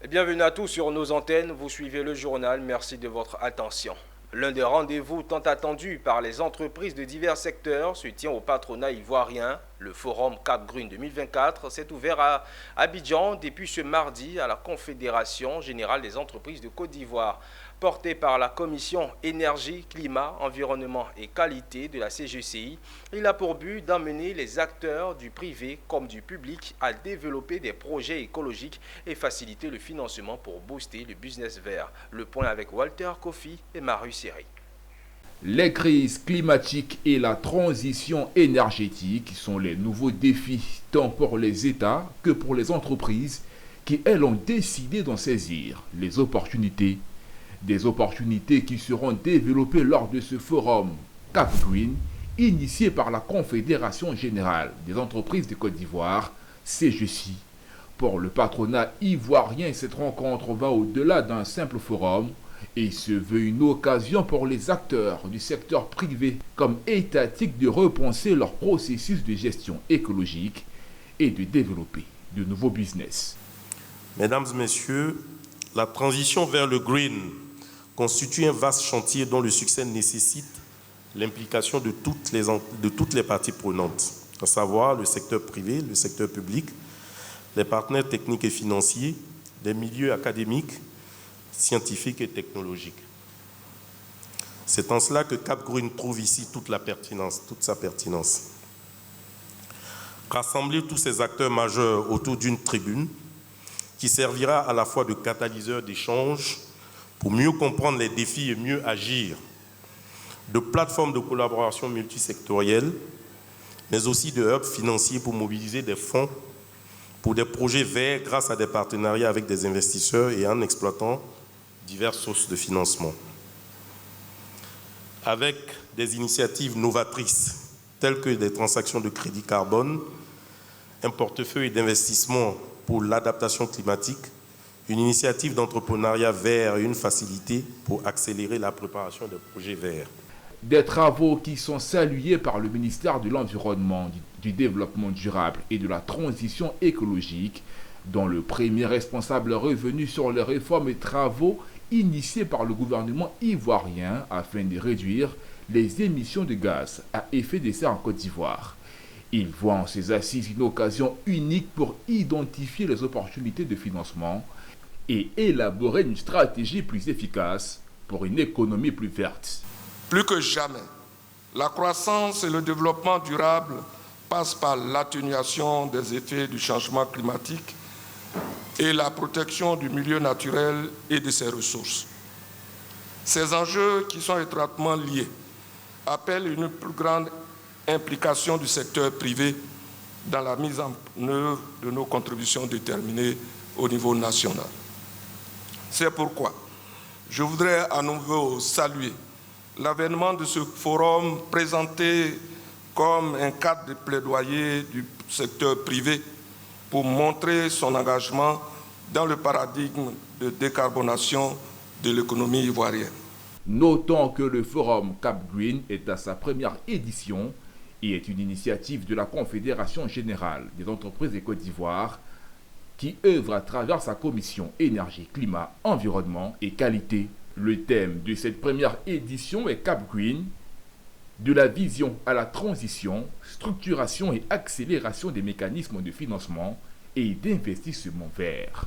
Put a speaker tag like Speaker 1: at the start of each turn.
Speaker 1: Bienvenue à tous sur nos antennes, vous suivez le journal, merci de votre attention. L'un des rendez-vous tant attendus par les entreprises de divers secteurs se tient au patronat ivoirien. Le forum Cap Green 2024 s'est ouvert à Abidjan depuis ce mardi à la Confédération générale des entreprises de Côte d'Ivoire. Porté par la Commission Énergie, Climat, Environnement et Qualité de la CGCI, il a pour but d'amener les acteurs du privé comme du public à développer des projets écologiques et faciliter le financement pour booster le business vert. Le point avec Walter Kofi et Marius Seri.
Speaker 2: Les crises climatiques et la transition énergétique sont les nouveaux défis tant pour les États que pour les entreprises qui, elles, ont décidé d'en saisir les opportunités. Des opportunités qui seront développées lors de ce forum Cap Green, initié par la Confédération générale des entreprises de Côte d'Ivoire, CGCI. Pour le patronat ivoirien, cette rencontre va au-delà d'un simple forum et se veut une occasion pour les acteurs du secteur privé comme étatique de repenser leur processus de gestion écologique et de développer de nouveaux business.
Speaker 3: Mesdames et messieurs, la transition vers le green constitue un vaste chantier dont le succès nécessite l'implication de toutes les parties prenantes, à savoir le secteur privé, le secteur public, les partenaires techniques et financiers, les milieux académiques, scientifiques et technologiques. C'est en cela que Cap Green trouve ici toute sa pertinence. Rassembler tous ces acteurs majeurs autour d'une tribune qui servira à la fois de catalyseur d'échange pour mieux comprendre les défis et mieux agir, de plateforme de collaboration multisectorielle, mais aussi de hubs financiers pour mobiliser des fonds pour des projets verts grâce à des partenariats avec des investisseurs et en exploitant diverses sources de financement. Avec des initiatives novatrices telles que des transactions de crédit carbone, un portefeuille d'investissement pour l'adaptation climatique, une initiative d'entrepreneuriat vert et une facilité pour accélérer la préparation de projets verts.
Speaker 2: Des travaux qui sont salués par le ministère de l'Environnement, du Développement durable et de la Transition écologique, dont le premier responsable revenu sur les réformes et travaux initiés par le gouvernement ivoirien afin de réduire les émissions de gaz à effet de serre en Côte d'Ivoire. Il voit en ces assises une occasion unique pour identifier les opportunités de financement et élaborer une stratégie plus efficace pour une économie plus verte.
Speaker 4: Plus que jamais, la croissance et le développement durable passent par l'atténuation des effets du changement climatique et la protection du milieu naturel et de ses ressources. Ces enjeux, qui sont étroitement liés, appellent une plus grande implication du secteur privé dans la mise en œuvre de nos contributions déterminées au niveau national. C'est pourquoi je voudrais à nouveau saluer l'avènement de ce forum présenté comme un cadre de plaidoyer du secteur privé pour montrer son engagement dans le paradigme de décarbonation de l'économie ivoirienne.
Speaker 2: Notons que le forum Cap Green est à sa première édition et est une initiative de la Confédération générale des entreprises de Côte d'Ivoire qui œuvre à travers sa commission énergie, climat, environnement et qualité. Le thème de cette première édition est Cap Green, de la vision à la transition, structuration et accélération des mécanismes de financement et d'investissement vert.